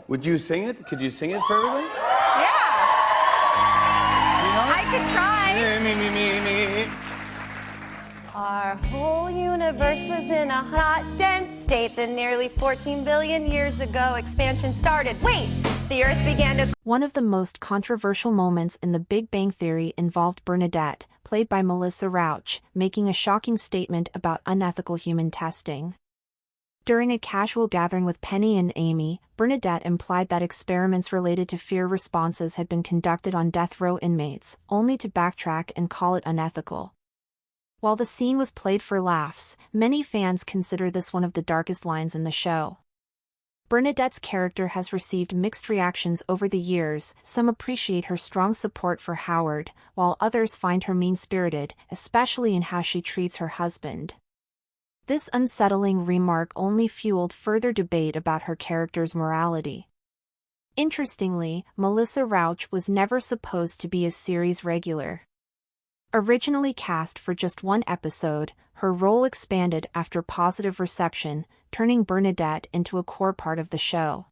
Would you sing it? Could you sing it for everybody? Yeah. You know? I could try. Me. Our whole universe was in a hot, dense state. Then nearly 14 billion years ago, expansion started. Wait, the Earth began to... One of the most controversial moments in The Big Bang Theory involved Bernadette, played by Melissa Rauch, making a shocking statement about unethical human testing. During a casual gathering with Penny and Amy, Bernadette implied that experiments related to fear responses had been conducted on death row inmates, only to backtrack and call it unethical. While the scene was played for laughs, many fans consider this one of the darkest lines in the show. Bernadette's character has received mixed reactions over the years. Some appreciate her strong support for Howard, while others find her mean-spirited, especially in how she treats her husband. This unsettling remark only fueled further debate about her character's morality. Interestingly, Melissa Rauch was never supposed to be a series regular. Originally cast for just one episode, her role expanded after positive reception, turning Bernadette into a core part of the show.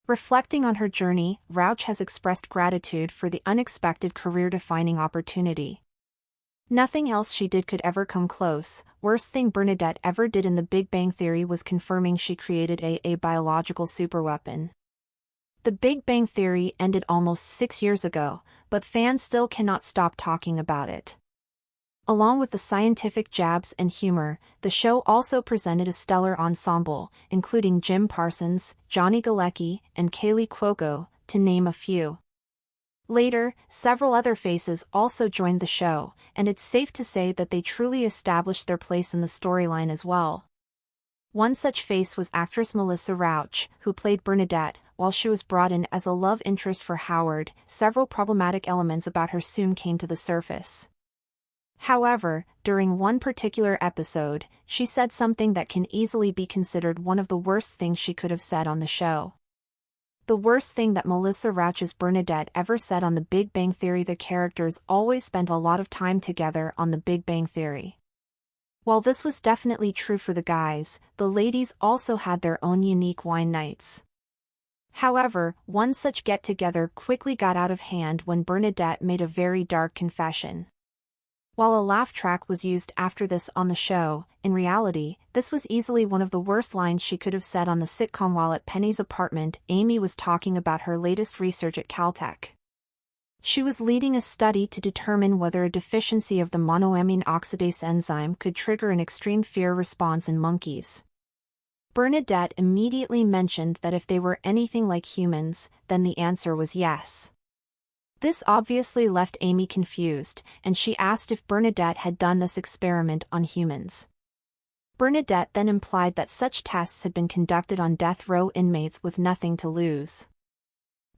Reflecting on her journey, Rauch has expressed gratitude for the unexpected career-defining opportunity. Nothing else she did could ever come close. Worst thing Bernadette ever did in The Big Bang Theory was confirming she created a biological superweapon. The Big Bang Theory ended almost 6 years ago, but fans still cannot stop talking about it. Along with the scientific jabs and humor, the show also presented a stellar ensemble, including Jim Parsons, Johnny Galecki, and Kaylee Cuoco, to name a few. Later, several other faces also joined the show, and it's safe to say that they truly established their place in the storyline as well. One such face was actress Melissa Rauch, who played Bernadette. While she was brought in as a love interest for Howard, several problematic elements about her soon came to the surface. However, during one particular episode, she said something that can easily be considered one of the worst things she could have said on the show. The worst thing that Melissa Rauch's Bernadette ever said on The Big Bang Theory. The characters always spent a lot of time together on The Big Bang Theory. While this was definitely true for the guys, the ladies also had their own unique wine nights. However, one such get-together quickly got out of hand when Bernadette made a very dark confession. While a laugh track was used after this on the show, in reality, this was easily one of the worst lines she could have said on the sitcom. While at Penny's apartment, Amy was talking about her latest research at Caltech. She was leading a study to determine whether a deficiency of the monoamine oxidase enzyme could trigger an extreme fear response in monkeys. Bernadette immediately mentioned that if they were anything like humans, then the answer was yes. This obviously left Amy confused, and she asked if Bernadette had done this experiment on humans. Bernadette then implied that such tests had been conducted on death row inmates with nothing to lose.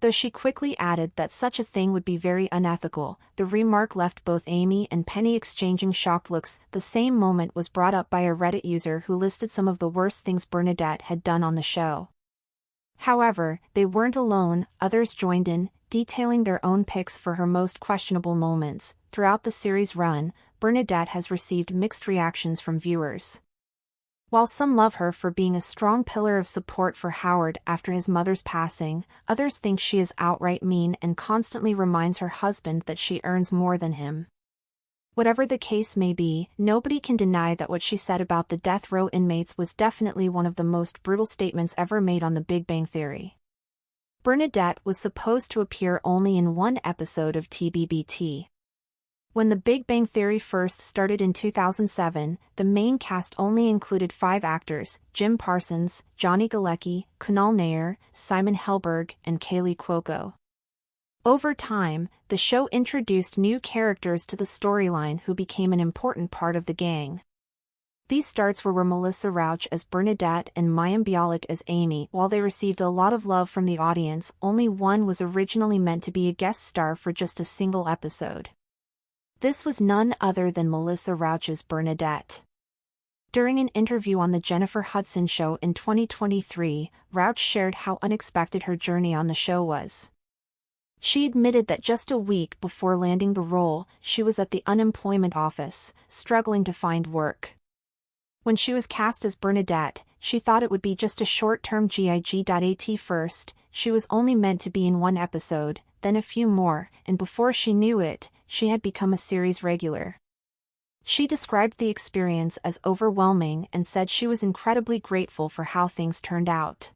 Though she quickly added that such a thing would be very unethical, the remark left both Amy and Penny exchanging shocked looks. The same moment was brought up by a Reddit user who listed some of the worst things Bernadette had done on the show. However, they weren't alone. Others joined in, detailing their own picks for her most questionable moments. Throughout the series' run, Bernadette has received mixed reactions from viewers. While some love her for being a strong pillar of support for Howard after his mother's passing, others think she is outright mean and constantly reminds her husband that she earns more than him. Whatever the case may be, nobody can deny that what she said about the death row inmates was definitely one of the most brutal statements ever made on The Big Bang Theory. Bernadette was supposed to appear only in one episode of TBBT. When The Big Bang Theory first started in 2007, the main cast only included 5 actors: Jim Parsons, Johnny Galecki, Kunal Nair, Simon Helberg, and Kaylee Cuoco. Over time, the show introduced new characters to the storyline who became an important part of the gang. These starts were Melissa Rauch as Bernadette and Mayim Bialik as Amy. While they received a lot of love from the audience, only one was originally meant to be a guest star for just a single episode. This was none other than Melissa Rauch's Bernadette. During an interview on The Jennifer Hudson Show in 2023, Rauch shared how unexpected her journey on the show was. She admitted that just a week before landing the role, she was at the unemployment office, struggling to find work. When she was cast as Bernadette, she thought it would be just a short-term gig. At first, she was only meant to be in one episode, then a few more, and before she knew it, she had become a series regular. She described the experience as overwhelming and said she was incredibly grateful for how things turned out.